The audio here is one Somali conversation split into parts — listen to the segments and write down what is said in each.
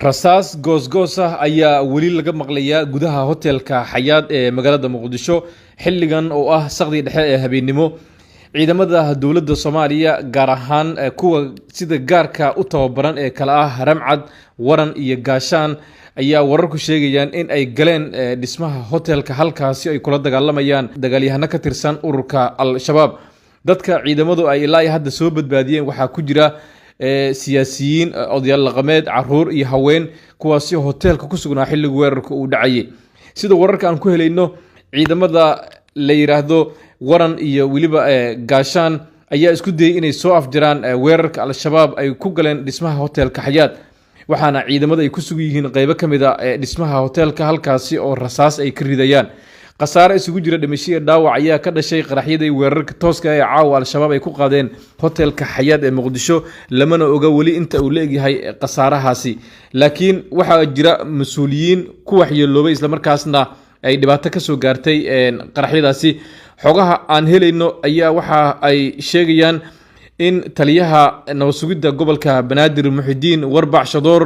rasaas goosgoos ah ayaa weli laga maqlayaa gudaha hotelka Xayaat ee magaalada Muqdisho xilligan oo ah saqdi dhexe ee habeenimo. ciidamada dawladda Soomaaliya gaar ahaan kuwa sida gaarka u tababaran ee kala ah Ramcad, Waran iyo Gaashaan ayaa wararku sheegayaan in ay galeen dhismaha hotelka halkaasi ay kula dagaalamayaan dagaalyahano ka tirsan ururka Al-Shabaab. dadka ciidamadu ay ilaa hadda soo badbaadiyeen waxaa ku jira siyaasiyiin, odayaal dhaqameed, caruur iyo haween kuwaasi hotelka ku sugnaa xilliga weerarka uu dhacayay. sida wararka aan ku helayno ciidamada la yiraahdo Waran iyo waliba Gaashaan ayaa isku dayay inay soo afjaraan weerarka Al-Shabaab ay ku galeen dhismaha hotelka Xayaat, waxaana ciidamada ay ku sugan yihiin qaybo kamid ah dhismaha hotelka halkaasi oo rasaas ay ka ridayaan. qasaare isugu jira dhimasho dhaawac ayaa ka dhashay qaraxyada weerarka tooska ah ee caawa Al-Shabaab ay ku qaadeen hotelka Xayaat ee Muqdisho, lamana oga wali inta uu leeyahay qasaarahaasi. laakiin waxa jira mas'uuliyiin ku waxyeeloobay isla markaasna ay dhibaato ka soo gaartay qaraxyadaasi. xogaha aan helayno ayaa waxa ay sheegayaan in taliyaha nabad sugidda gobolka Banaadir Muxidiin Warbac Shadoor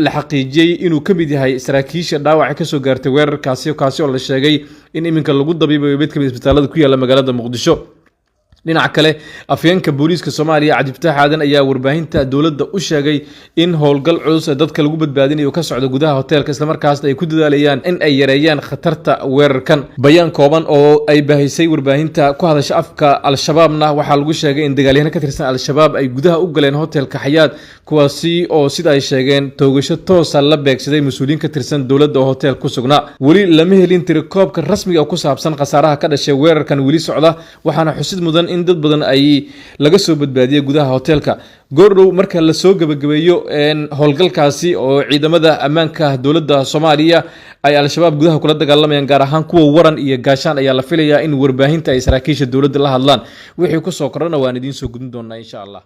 la xaqiijiyay inuu kamid yahay saraakiisha dhaawac ka soo gaartay weerarkaasi oo la sheegay in iminka lagu dabiibayo mid kamid isbitaalada ku yaala magaalada Muqdisho. dhinaca kale afyeenka booliiska Soomaaliya Cabdi Fataax Aadan ayaa warbaahinta dawladda u sheegay in howlgal culus dadka lagu badbaadinayo ka socdo gudaha hotelka isla markaasna ay ku dadaalayaan in ay yareeyaan khatarta weerarkan. bayaan kooban oo ay baahisay warbaahinta ku hadasha afka Al-Shabaabna waxaa lagu sheegay in dagaalyahano ka tirsan Al-Shabaab ay gudaha u galeen hotelka Xayaat, kuwaasi oo sida ay sheegeen toogasho toos ah la beegsaday mas'uuliyiin ka tirsan dawladda oo hotel ku sugnaa. weli lama helin tirakoobka rasmiga ku saabsan qasaaraha ka dhashay weerarkan weli socda, waxaana xusid mudan in dad badan ay laga soo badbaadiyay gudaha hotelka. goordhow marka la soo gabagabeeyo howlgalkaasi oo ciidamada ammaanka dawladda Soomaaliya ay Al-Shabaab gudaha kula dagaalamayaan gaar ahaan kuwa Waran iyo Gaashaan ayaa la filayaa in warbaahinta ay saraakiisha dawladda la hadlaan. wixii ku soo korana waan idin soo gudbin doonaa insha Allah.